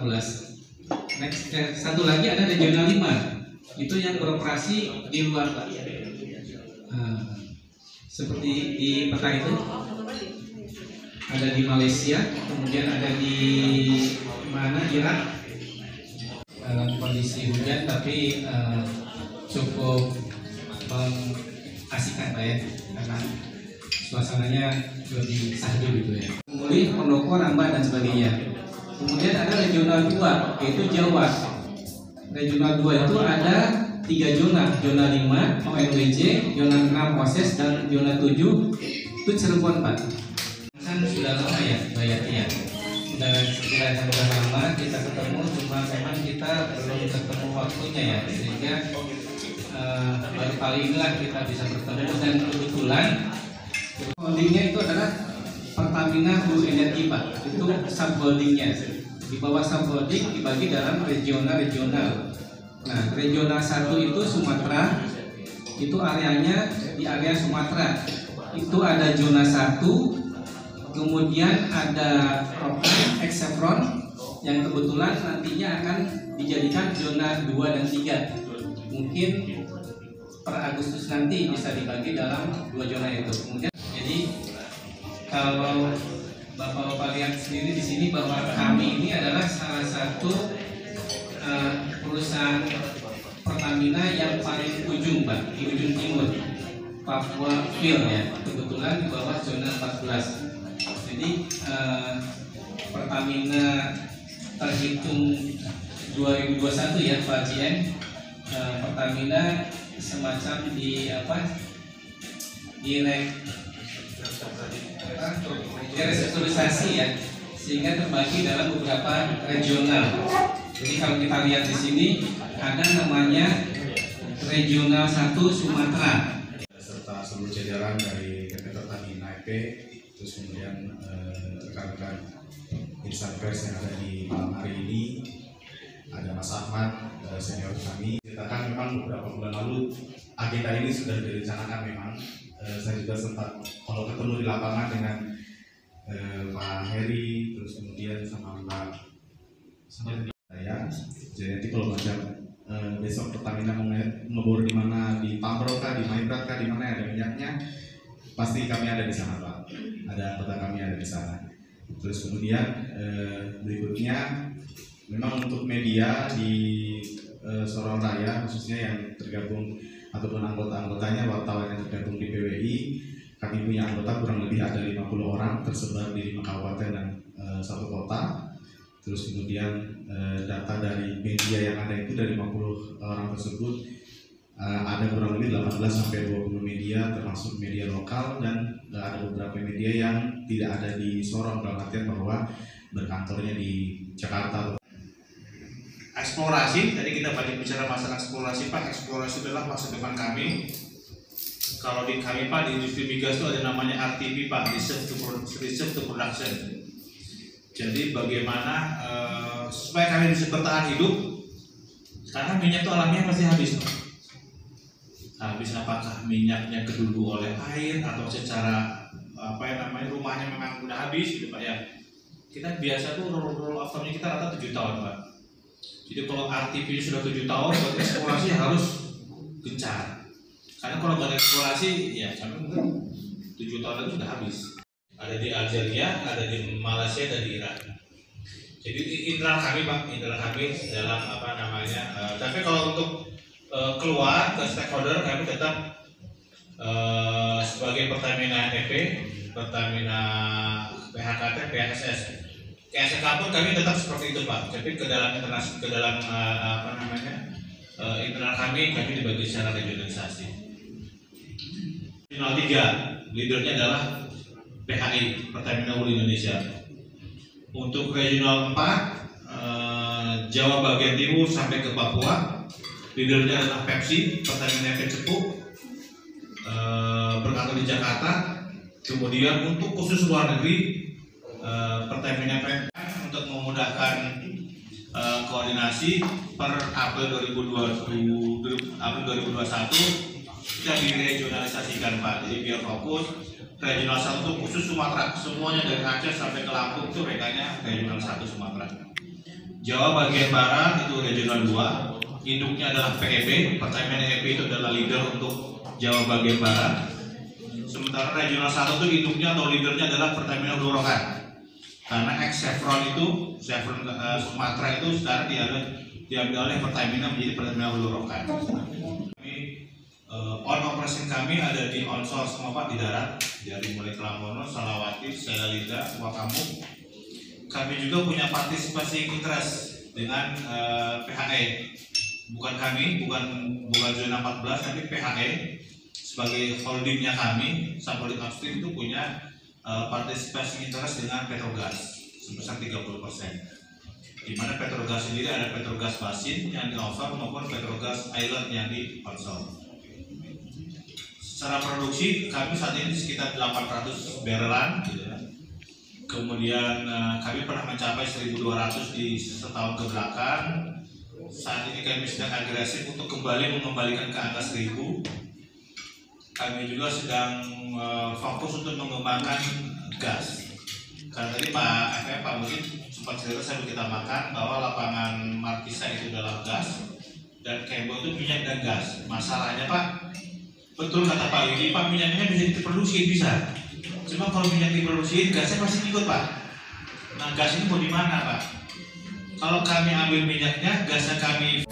14. Next, satu lagi ada regional 5. Itu yang beroperasi di luar, Pak. Seperti di peta itu ada di Malaysia, kemudian ada di mana, Irak. Kondisi hujan tapi cukup mengasihkan, Pak, ya, karena suasananya lebih sahdu gitu ya. Kemudian Pondopo, Ramba dan sebagainya. Kemudian ada regional 2 yaitu Jawa. Regional 2 itu ada 3 zona, zona 5 ONWJ, zona 6 OSES dan zona 7 itu Cirebon, Pak. Kan sudah lama ya Mbak Yati ya. Sudah lama kita ketemu, cuma memang kita belum ketemu waktunya ya, sehingga baru kali inilah kita bisa bertemu. Dan kebetulan holdingnya itu adalah Pertamina Hulu Energi, Pak. Itu subholdingnya. Di bawah subholding dibagi dalam regional-regional. Nah, regional 1 itu Sumatera, itu areanya di area Sumatera. Itu ada zona 1, kemudian ada Rokan, Exevron, yang kebetulan nantinya akan dijadikan zona 2 dan 3. Mungkin per Agustus nanti bisa dibagi dalam 2 zona itu. Kemudian, jadi kalau Bapak-bapak lihat sendiri di sini bahwa kami ini adalah salah satu perusahaan Pertamina yang paling ujung, Pak, di ujung timur, Papua Phil ya, kebetulan di bawah zona 14. Jadi Pertamina terhitung 2021 ya, Pak JM, Pertamina semacam di restrukturisasi ya, sehingga terbagi dalam beberapa regional. Jadi kalau kita lihat di sini ada namanya regional 1 Sumatera, serta seluruh jajaran dari PT Pertamina EP, terus kemudian rekan-rekan insan pers yang ada di malam hari ini, ada Mas Ahmad, senior kami. Kita kan memang beberapa bulan lalu agenda ini sudah direncanakan memang. Saya juga sempat kalau ketemu di lapangan dengan Pak Heri, terus kemudian sama Mbak saya. Jadi nanti kalau macam besok Pertamina mau ngebor di mana, di Pamro kah, di Maibrat kah, di mana ada minyaknya, pasti kami ada di sana, Pak. Ada anggota kami ada di sana. Terus kemudian berikutnya memang untuk media di Sorong Raya khususnya yang tergabung ataupun anggota-anggotanya, wartawan yang tergabung di PWI, kami punya anggota kurang lebih ada 50 orang tersebar di 5 kabupaten dan 1 kota. Terus kemudian data dari media yang ada itu dari 50 orang tersebut ada kurang lebih 18 sampai 20 media, termasuk media lokal, dan ada beberapa media yang tidak ada di Sorong, dalam artian bahwa berkantornya di Jakarta. Eksplorasi, tadi kita banyak bicara masalah eksplorasi, Pak. Eksplorasi adalah masa depan kami. Kalau di kami, Pak, di industri migas itu ada namanya RTP, Pak, Reserve to Production. Jadi bagaimana supaya kami bisa bertahan hidup, karena minyak itu alamiah pasti habis, Pak. Habis, apakah minyaknya kedulu oleh air atau secara rumahnya memang udah habis gitu, Pak, ya. Kita biasa tuh roll of time-nya kita rata 7 tahun, Pak. Jadi kalau RTP sudah 7 tahun, berarti eksplorasi harus gencar. Karena kalau nggak ada eksplorasi, ya sampai mungkin 7 tahun lagi sudah habis. Ada di Algeria, ada di Malaysia, dan di Iran. Jadi internal kami, Pak, internal kami dalam tapi kalau untuk keluar ke stakeholder, kami tetap sebagai Pertamina EP, Pertamina PHKT, PSS. KSK pun kami tetap seperti itu, Pak. Tapi ke dalam internal kami dibagi secara regionalisasi. Regional 3, leadernya adalah PHI, Pertamina Hulu Indonesia. Untuk regional 4, Jawa bagian timur sampai ke Papua, leadernya adalah Pepsi, Pertamina EP Cepu, berkantor di Jakarta. Kemudian untuk khusus luar negeri, Pertamina EP untuk memudahkan koordinasi per April 2021 kita diregionalisasikan, Pak. Jadi biar fokus. Regional 1 khusus Sumatera, semuanya dari Aceh sampai ke Lampung itu rekannya regional 1 Sumatera. Jawa bagian barat itu regional 2, induknya adalah PEP, Pertamina EP itu adalah leader untuk Jawa bagian barat. Sementara regional 1 itu induknya atau leadernya adalah Pertamina Hulu Rokan. Karena ex Chevron Sumatera itu sekarang diambil oleh Pertamina menjadi Pertamina Hulu Rokan. On operation kami ada di onshore semua Pak, di darat, dari mulai Kelambono, Salawati, Selalinda, Wakamu. Kami juga punya partisipasi interest dengan PHE. Bukan kami, bukan zona 14, tapi PHE sebagai holdingnya kami, Sampurna Upstream itu punya partisipasi interest dengan Petrogas sebesar 30%. Di mana Petrogas sendiri ada Petrogas Basin yang di offshore maupun Petrogas Island yang di onshore. Secara produksi kami saat ini sekitar 800 barelan gitu ya. Kemudian kami pernah mencapai 1.200 di setahun ke belakang. Saat ini kami sedang agresif untuk kembali mengembalikan ke angka 1.000. Kami juga sedang fokus untuk mengembangkan gas. Karena tadi Pak Mungkin sempat cerita saya kita makan bahwa lapangan Markisa itu adalah gas dan Kembo itu minyak dan gas. Masalahnya Pak, betul kata Pak Widi, Pak, minyaknya bisa diproduksi, bisa. Cuma kalau minyak diproduksi, gasnya pasti ikut Pak. Nah, gas ini mau di mana Pak? Kalau kami ambil minyaknya, gasnya kami